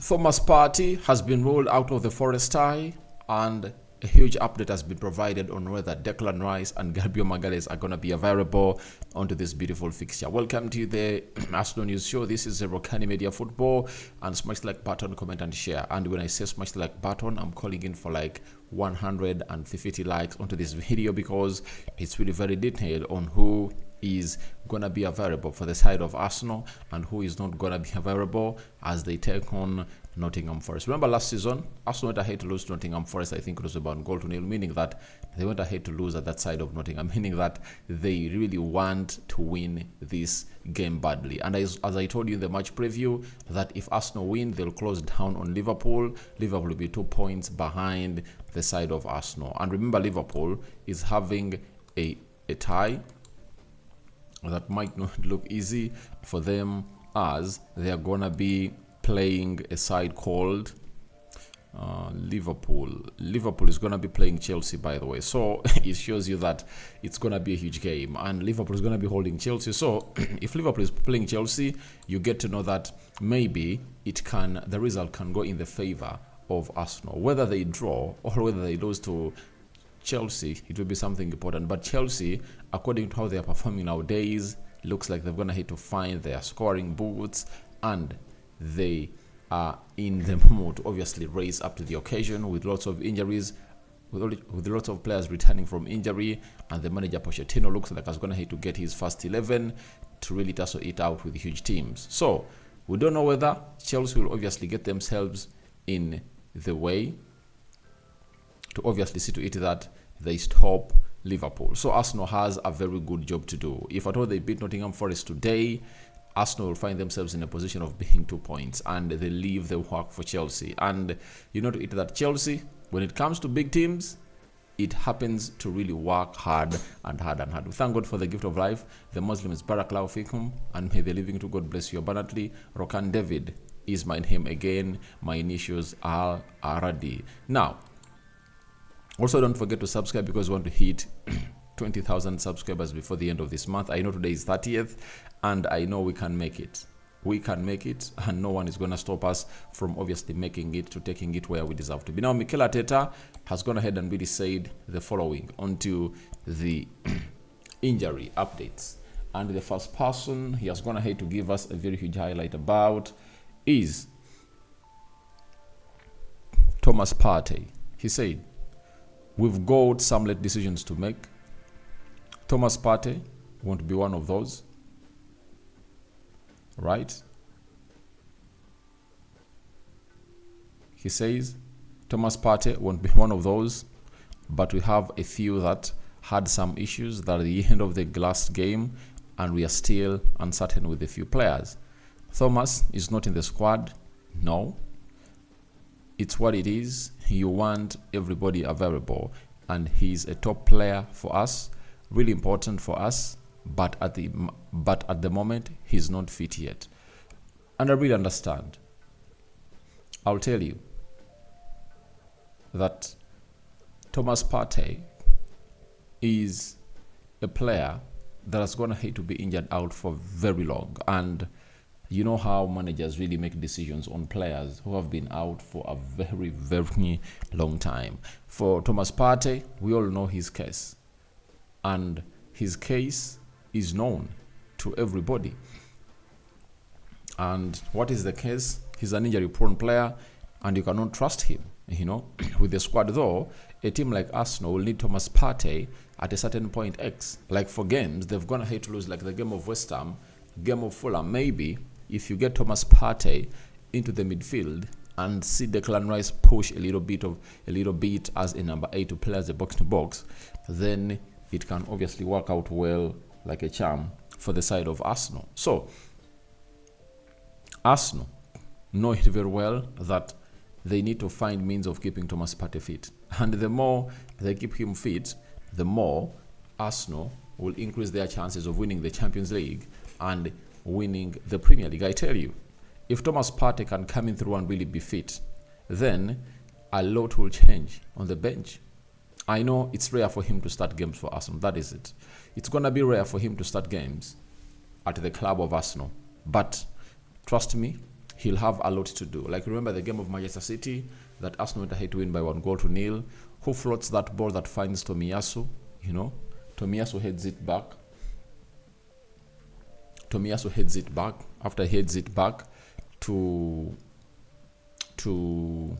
Thomas Partey has been ruled out of the Forest tie, and a huge update has been provided on whether Declan Rice and Gabriel Magalhães are going to be available onto this beautiful fixture. Welcome to the Arsenal News Show. This is a Rokani Media Football, and smash the like button, comment and share. And when I say smash the like button, I'm calling in for like 150 likes onto this video because it's really very detailed on who is gonna be available for the side of Arsenal and who is not gonna be available as they take on Nottingham Forest. Remember last season, Arsenal went ahead to lose to Nottingham Forest. I think it was about 1-0, meaning that they went ahead to lose at that side of Nottingham, meaning that they really want to win this game badly. And as I told you in the match preview, that if Arsenal win, they'll close down on Liverpool. Liverpool will be 2 points behind the side of Arsenal. And remember, Liverpool is having a tie that might not look easy for them, as they are gonna be playing a side called Liverpool. Liverpool is gonna be playing Chelsea, by the way, so it shows you that it's gonna be a huge game, and Liverpool is gonna be holding Chelsea. So if Liverpool is playing Chelsea, you get to know that maybe the result can go in the favor of Arsenal. Whether they draw or whether they lose to Chelsea, it will be something important. But Chelsea, according to how they are performing nowadays, looks like they're going to have to find their scoring boots, and they are in the mood to obviously raise up to the occasion with lots of injuries, with lots of players returning from injury, and the manager Pochettino looks like he's going to have to get his first 11 to really tussle it out with huge teams. So we don't know whether Chelsea will obviously get themselves in the way to obviously see to it that they stop Liverpool. So Arsenal has a very good job to do. If at all they beat Nottingham Forest today, Arsenal will find themselves in a position of being 2 points, and they leave the work for Chelsea. And you know to it that Chelsea, when it comes to big teams, it happens to really work hard and hard and hard. We thank God for the gift of life. The Muslim is Barakallahu Fikum, and may the living to God bless you abundantly. Rokani David is my name again. My initials are Aradi. Now, also don't forget to subscribe because we want to hit 20,000 subscribers before the end of this month. I know today is 30th, and I know we can make it. We can make it, and no one is going to stop us from obviously making it, to taking it where we deserve to be. Now, Mikel Arteta has gone ahead and really said the following onto the injury updates. And the first person he has gone ahead to give us a very huge highlight about is Thomas Partey. He said, "We've got some late decisions to make. Thomas Partey won't be one of those, right?" He says, Thomas Partey won't be one of those, but we have a few that had some issues that at the end of the last game, and we are still uncertain with a few players. Thomas is not in the squad. No. It's what it is. You want everybody available, and he's a top player for us, really important for us, but at the moment he's not fit yet. And I really understand. I'll tell you that Thomas Partey is a player that is going to hate to be injured out for very long, and you know how managers really make decisions on players who have been out for a very, very long time. For Thomas Partey, we all know his case, and his case is known to everybody. And what is the case? He's an injury-prone player, and you cannot trust him. You know, with the squad though, a team like Arsenal will need Thomas Partey at a certain point X. Like for games, they've gone ahead to lose, like the game of West Ham, game of Fulham. Maybe if you get Thomas Partey into the midfield and see Declan Rice push a little bit as a number 8 to play as a box-to-box, then it can obviously work out well like a charm for the side of Arsenal. So Arsenal know it very well that they need to find means of keeping Thomas Partey fit. And the more they keep him fit, the more Arsenal will increase their chances of winning the Champions League and winning the Premier League. I tell you, if Thomas Partey can come in through and really be fit, then a lot will change on the bench. I know it's rare for him to start games for Arsenal. That is it. It's going to be rare for him to start games at the club of Arsenal. But trust me, he'll have a lot to do. Like, remember the game of Manchester City that Arsenal went ahead to win by 1-0. Who floats that ball that finds Tomiyasu? You know, Tomiyasu heads it back. Tomiyasu heads it back. After he heads it back to who?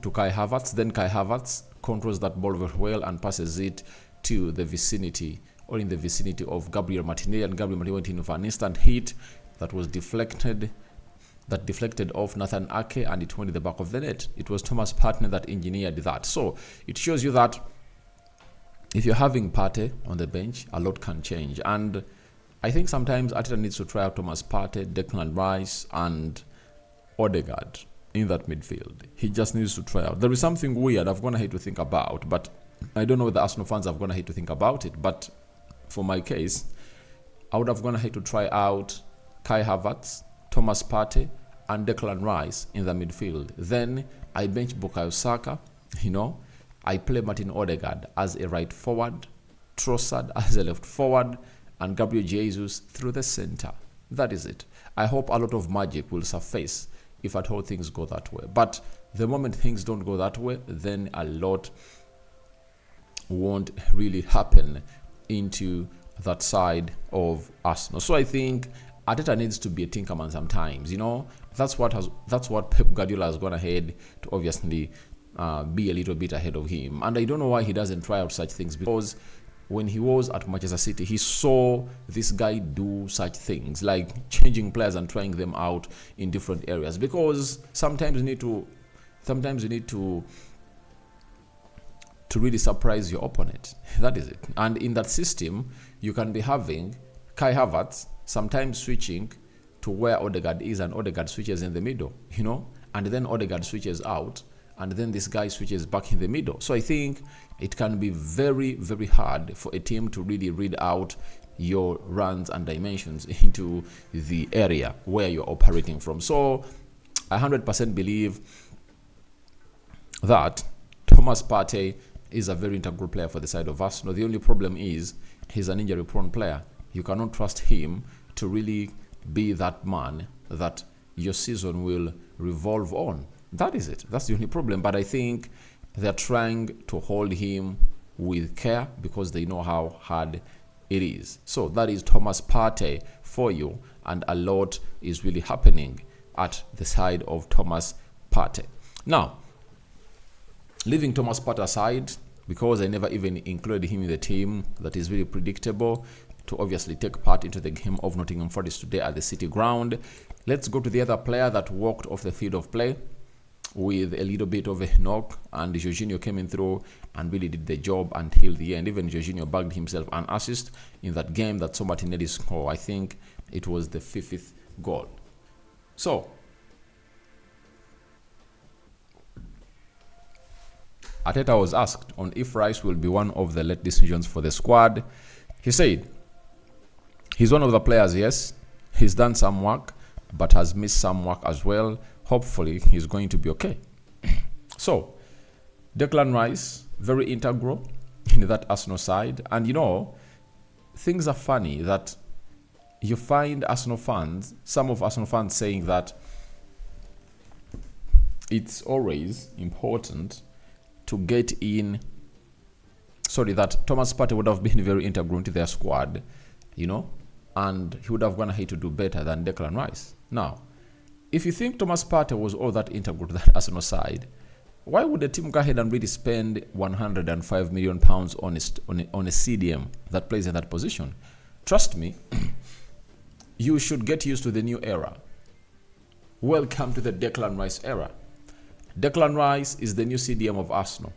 To Kai Havertz. Then Kai Havertz controls that ball very well and passes it to the vicinity, or in the vicinity of Gabriel Martinelli, and Gabriel Martinelli went in for an instant hit that was deflected off Nathan Ake, and it went in the back of the net. It was Thomas Partey that engineered that. So it shows you that if you're having Partey on the bench, a lot can change. And I think sometimes Arteta needs to try out Thomas Partey, Declan Rice, and Odegaard in that midfield. He just needs to try out. There is something weird I've gone ahead to think about, but I don't know whether Arsenal fans have gone ahead to think about it. But for my case, I would have gone ahead to try out Kai Havertz, Thomas Partey, and Declan Rice in the midfield. Then I bench Bukayo Saka, I play Martin Odegaard as a right forward, Trossard as a left forward, and Gabriel Jesus through the center. That is it. I hope a lot of magic will surface if at all things go that way. But the moment things don't go that way, then a lot won't really happen into that side of Arsenal. So I think Arteta needs to be a tinkerman sometimes. That's what Pep Guardiola has gone ahead to obviously be a little bit ahead of him. And I don't know why he doesn't try out such things, because when he was at Manchester City, he saw this guy do such things, like changing players and trying them out in different areas. Because sometimes you need to really surprise your opponent. That is it. And in that system, you can be having Kai Havertz sometimes switching to where Odegaard is, and Odegaard switches in the middle, and then Odegaard switches out, and then this guy switches back in the middle. So I think it can be very, very hard for a team to really read out your runs and dimensions into the area where you're operating from. So I 100% believe that Thomas Partey is a very integral player for the side of Arsenal. The only problem is he's an injury-prone player. You cannot trust him to really be that man that your season will revolve on. That is it. That's the only problem. But I think they're trying to hold him with care because they know how hard it is. So that is Thomas Partey for you, and a lot is really happening at the side of Thomas Partey. Now, leaving Thomas Partey aside, because I never even included him in the team that is really predictable to obviously take part into the game of Nottingham Forest today at the City Ground, let's go to the other player that walked off the field of play with a little bit of a knock, and Jorginho came in through and really did the job until the end. Even Jorginho bagged himself an assist in that game that saw Martinelli score. I think it was the 5th goal. So Arteta was asked on if Rice will be one of the late decisions for the squad. He said he's one of the players, yes. He's done some work, but has missed some work as well. Hopefully, he's going to be okay. So, Declan Rice, very integral in that Arsenal side. And things are funny that you find some of Arsenal fans saying that it's always important to get in. That Thomas Partey would have been very integral into their squad, and he would have gone ahead to do better than Declan Rice. Now, if you think Thomas Partey was all that integral to that Arsenal side, why would the team go ahead and really spend £105 million on a CDM that plays in that position? Trust me, you should get used to the new era. Welcome to the Declan Rice era. Declan Rice is the new CDM of Arsenal.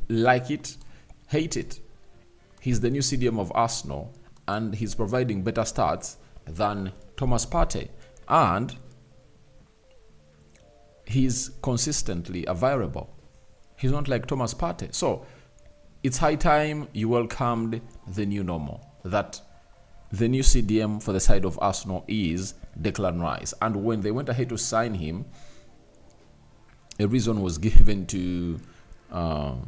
Like it, hate it. He's the new CDM of Arsenal, and he's providing better stats than Thomas Partey. And he's consistently a variable. He's not like Thomas Partey. So it's high time you welcomed the new normal, that the new CDM for the side of Arsenal is Declan Rice. And when they went ahead to sign him, a reason was given to Declan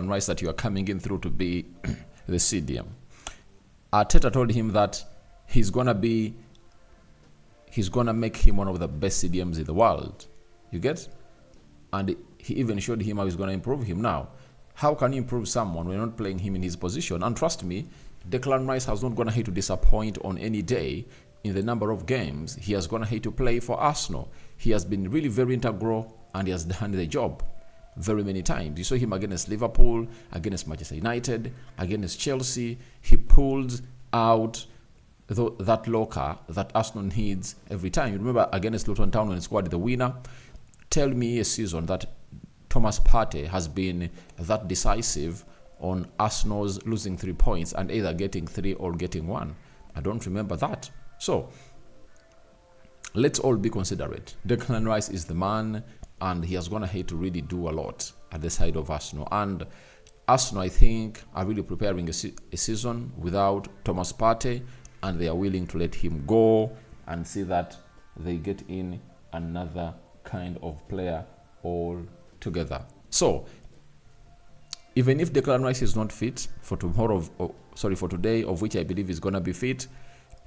Rice that you are coming in through to be the CDM. Arteta told him that he's gonna be he's gonna make him one of the best CDMs in the world. You get? And he even showed him how he's gonna improve him. Now, how can you improve someone when you're not playing him in his position? And trust me, Declan Rice has not gonna hate to disappoint on any day in the number of games he has gonna hate to play for Arsenal. He has been really very integral and he has done the job very many times. You saw him against Liverpool, against Manchester United, against Chelsea. He pulled out that locker that Arsenal needs every time. You remember against Luton Town when he scored the winner? Tell me a season that Thomas Partey has been that decisive on Arsenal's losing 3 points and either getting 3 or getting 1. I don't remember that. So let's all be considerate. Declan Rice is the man, and he has gonna hate to really do a lot at the side of Arsenal. And Arsenal, I think, are really preparing a season without Thomas Partey, and they are willing to let him go and see that they get in another kind of player altogether. So even if Declan Rice is not fit for for today, of which I believe is gonna be fit,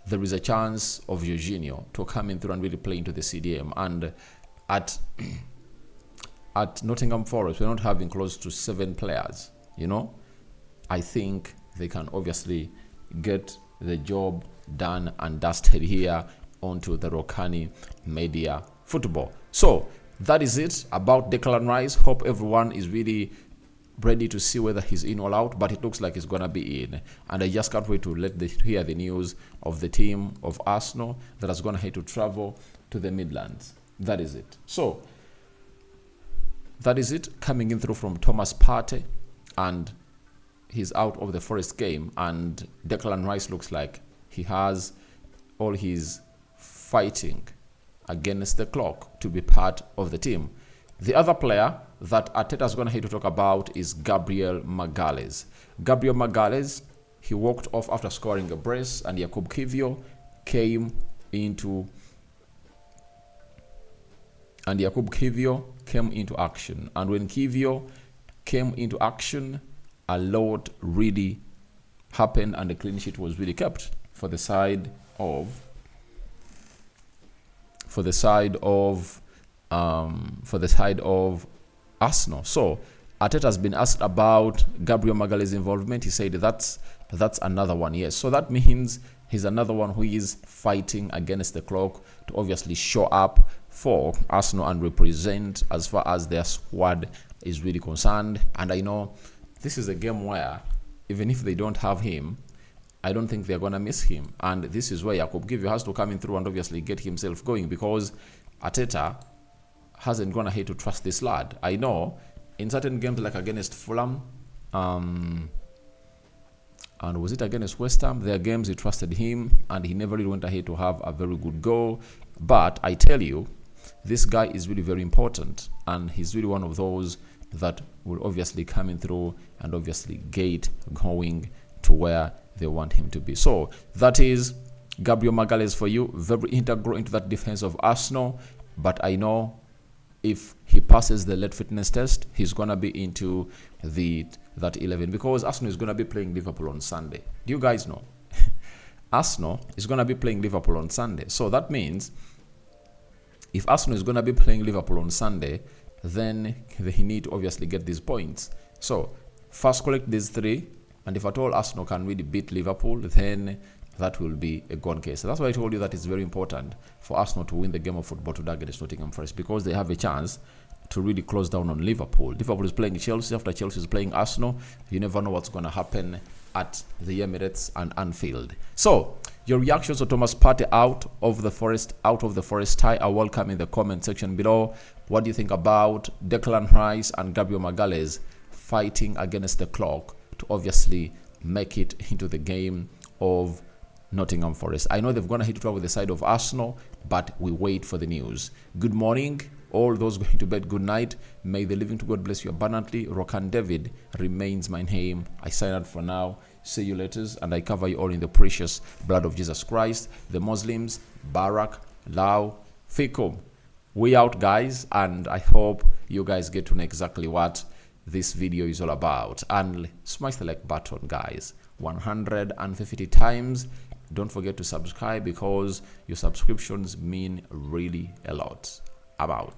there is a chance of Jorginho to come in through and really play into the CDM. And at Nottingham Forest, we're not having close to 7 players. You know, I think they can obviously get the job done and dusted here onto the Rokani Media Football. So that is it about Declan Rice. Hope everyone is really ready to see whether he's in or out, but it looks like he's gonna be in. And I just can't wait to hear the news of the team of Arsenal that is gonna have to travel to the Midlands. That is it. So that is it, coming in through from Thomas Partey, and he's out of the Forest game. And Declan Rice looks like he has all his fighting against the clock to be part of the team. The other player that Arteta is going to have to talk about is Gabriel Magalhães. Gabriel Magalhães, he walked off after scoring a brace, and Jakub Kiwior came into action. And when Kiwior came into action, a lot really happened, and the clean sheet was really kept for the side of Arsenal. So Arteta has been asked about Gabriel Magalhães' involvement. He said that's another one. Yes, so that means he's another one who is fighting against the clock to obviously show up for Arsenal and represent as far as their squad is really concerned. And I know this is a game where even if they don't have him, I don't think they're going to miss him. And this is where Jakub Kiwior has to come in through and obviously get himself going, because Arteta hasn't gonna hate to trust this lad. I know in certain games like against Fulham, and was it against West Ham, there are games he trusted him and he never really went ahead to have a very good goal. But I tell you, this guy is really very important, and he's really one of those that will obviously come in through and obviously get going to where they want him to be. So that is Gabriel Magalhães for you, very integral into that defense of Arsenal. But I know if he passes the lead fitness test, he's gonna be into that 11, because Arsenal is gonna be playing Liverpool on Sunday. Do you guys know? Arsenal is gonna be playing Liverpool on Sunday. So that means if Arsenal is gonna be playing Liverpool on Sunday, then they need to obviously get these points. So first collect these 3, and if at all Arsenal can really beat Liverpool, then that will be a gone case. So that's why I told you that it's very important for Arsenal to win the game of football today against Nottingham Forest, because they have a chance to really close down on Liverpool. Liverpool is playing Chelsea. After Chelsea is playing Arsenal, you never know what's going to happen at the Emirates and Anfield. So your reactions to Thomas Partey out of the Forest tie are welcome in the comment section below. What do you think about Declan Rice and Gabriel Magalhães fighting against the clock to obviously make it into the game of Nottingham Forest? I know they've gone ahead to travel the side of Arsenal, but we wait for the news. Good morning, all those going to bed. Good night. May the living to God bless you abundantly. Rokani David remains my name. I sign out for now. See you later, and I cover you all in the precious blood of Jesus Christ. The Muslims, Barak, Lau, Fikum. We out, guys, and I hope you guys get to know exactly what this video is all about. And smash the like button, guys. 150 times don't forget to subscribe because your subscriptions mean really a lot. I'm out.